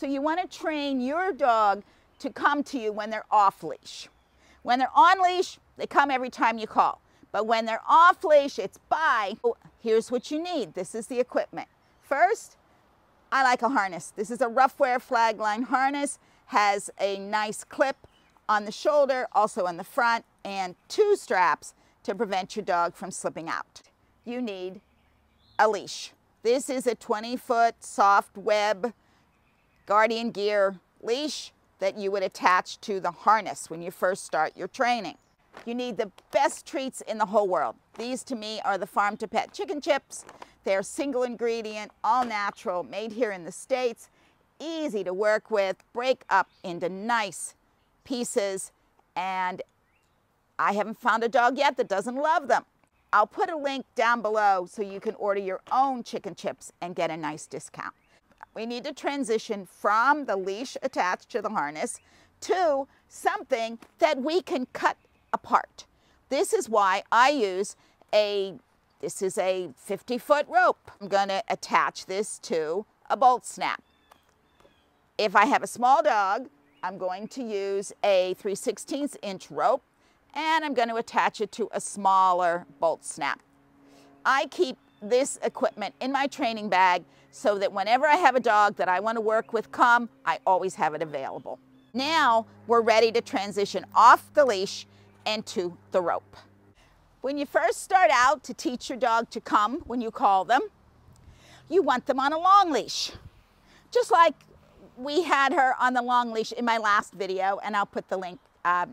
So you want to train your dog to come to you when they're off leash. When they're on leash, they come every time you call. But when they're off leash, it's bye. Oh, here's what you need. This is the equipment. First, I like a harness. This is a rough wear flag line harness. Has a nice clip on the shoulder, also on the front, and 2 straps to prevent your dog from slipping out. You need a leash. This is a 20-foot soft web Guardian Gear leash that you would attach to the harness when you first start your training. You need the best treats in the whole world. These to me are the Farm to Pet chicken chips. They're single ingredient, all natural, made here in the States, easy to work with, break up into nice pieces, and I haven't found a dog yet that doesn't love them. I'll put a link down below so you can order your own chicken chips and get a nice discount. We need to transition from the leash attached to the harness to something that we can cut apart. This is why I use this is a 50-foot rope. I'm going to attach this to a bolt snap. If I have a small dog, I'm going to use a 3/16 inch rope, and I'm going to attach it to a smaller bolt snap. I keep this equipment in my training bag so that whenever I have a dog that I want to work with come, I always have it available. Now we're ready to transition off the leash and to the rope. When you first start out to teach your dog to come when you call them, you want them on a long leash. Just like we had her on the long leash in my last video, and I'll put the link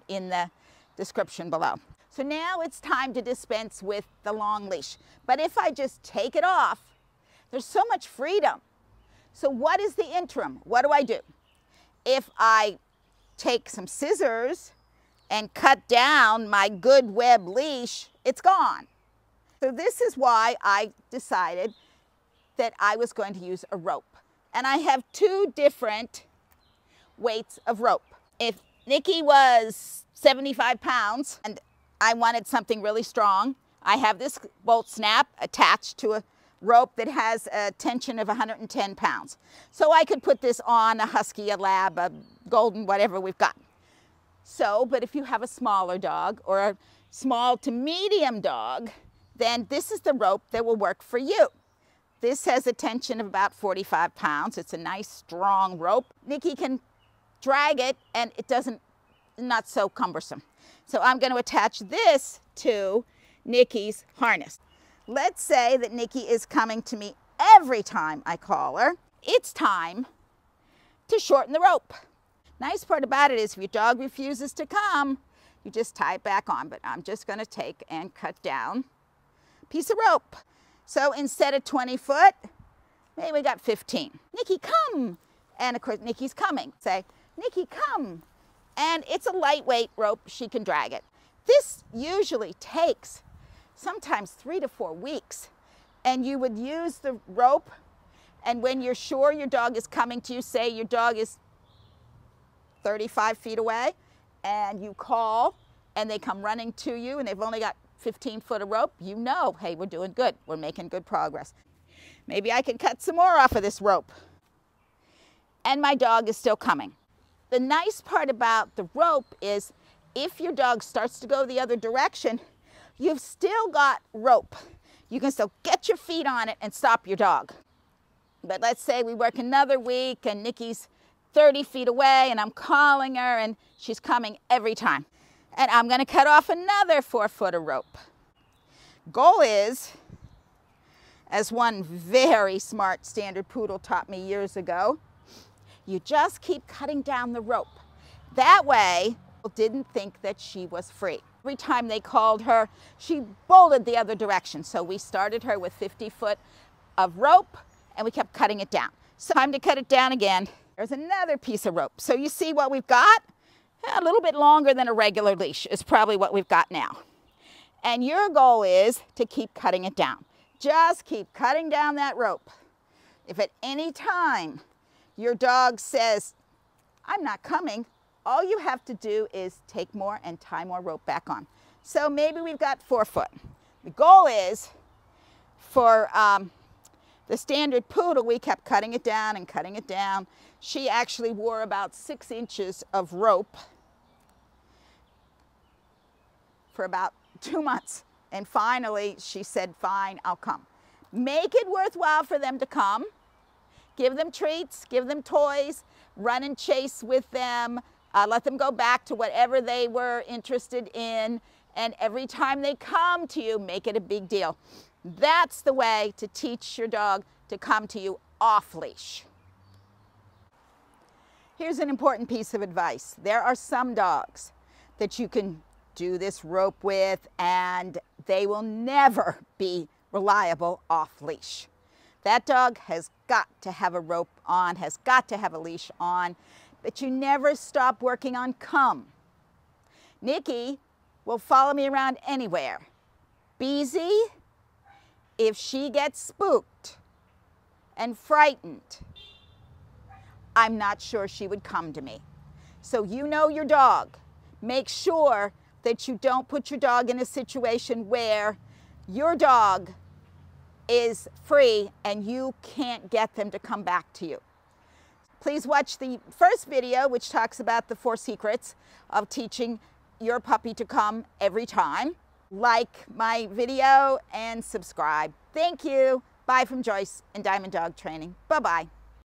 in the description below. So now it's time to dispense with the long leash. But if I just take it off, there's so much freedom. So what is the interim? What do? If I take some scissors and cut down my good web leash, it's gone. So this is why I decided that I was going to use a rope. And I have 2 different weights of rope. If Nikki was 75 pounds and I wanted something really strong, I have this bolt snap attached to a rope that has a tension of 110 pounds. So I could put this on a husky, a lab, a golden, whatever we've got. So, but if you have a smaller dog or a small to medium dog, then this is the rope that will work for you. This has a tension of about 45 pounds. It's a nice strong rope. Nikki can drag it and it not so cumbersome. So I'm going to attach this to Nikki's harness. Let's say that Nikki is coming to me every time I call her. It's time to shorten the rope. Nice part about it is if your dog refuses to come, you just tie it back on. But I'm just going to take and cut down a piece of rope. So instead of 20 foot, maybe we got 15. Nikki, come. And of course, Nikki's coming. Say, Nikki, come. And it's a lightweight rope. She can drag it. This usually takes sometimes 3 to 4 weeks. And you would use the rope. And when you're sure your dog is coming to you, say your dog is 35 feet away, and you call, and they come running to you, and they've only got 15 foot of rope, you know, hey, we're doing good. We're making good progress. Maybe I can cut some more off of this rope. And my dog is still coming. The nice part about the rope is if your dog starts to go the other direction, you've still got rope. You can still get your feet on it and stop your dog. But let's say we work another week and Nikki's 30 feet away and I'm calling her and she's coming every time. And I'm going to cut off another 4 foot of rope. Goal is, as one very smart standard poodle taught me years ago, you just keep cutting down the rope. That way, people didn't think that she was free. Every time they called her, she bolted the other direction. So we started her with 50 foot of rope and we kept cutting it down. So time to cut it down again. There's another piece of rope. So you see what we've got? A little bit longer than a regular leash is probably what we've got now. And your goal is to keep cutting it down. Just keep cutting down that rope. If at any time your dog says, I'm not coming, all you have to do is take more and tie more rope back on. So maybe we've got 4 foot. The goal is for The standard poodle, we kept cutting it down and cutting it down. She actually wore about 6 inches of rope for about 2 months. And finally, she said, fine, I'll come. Make it worthwhile for them to come. Give them treats, give them toys, run and chase with them, let them go back to whatever they were interested in. And every time they come to you, make it a big deal. That's the way to teach your dog to come to you off leash. Here's an important piece of advice. There are some dogs that you can do this rope with and they will never be reliable off leash. That dog has got to have a rope on, has got to have a leash on, but you never stop working on come. Nikki will follow me around anywhere. Beezy, if she gets spooked and frightened, I'm not sure she would come to me. So you know your dog. Make sure that you don't put your dog in a situation where your dog is free and you can't get them to come back to you. Please watch the first video, which talks about the 4 secrets of teaching your puppy to come every time. Like my video and subscribe. Thank you. Bye from Joyce and Diamond Dog Training. Bye-bye.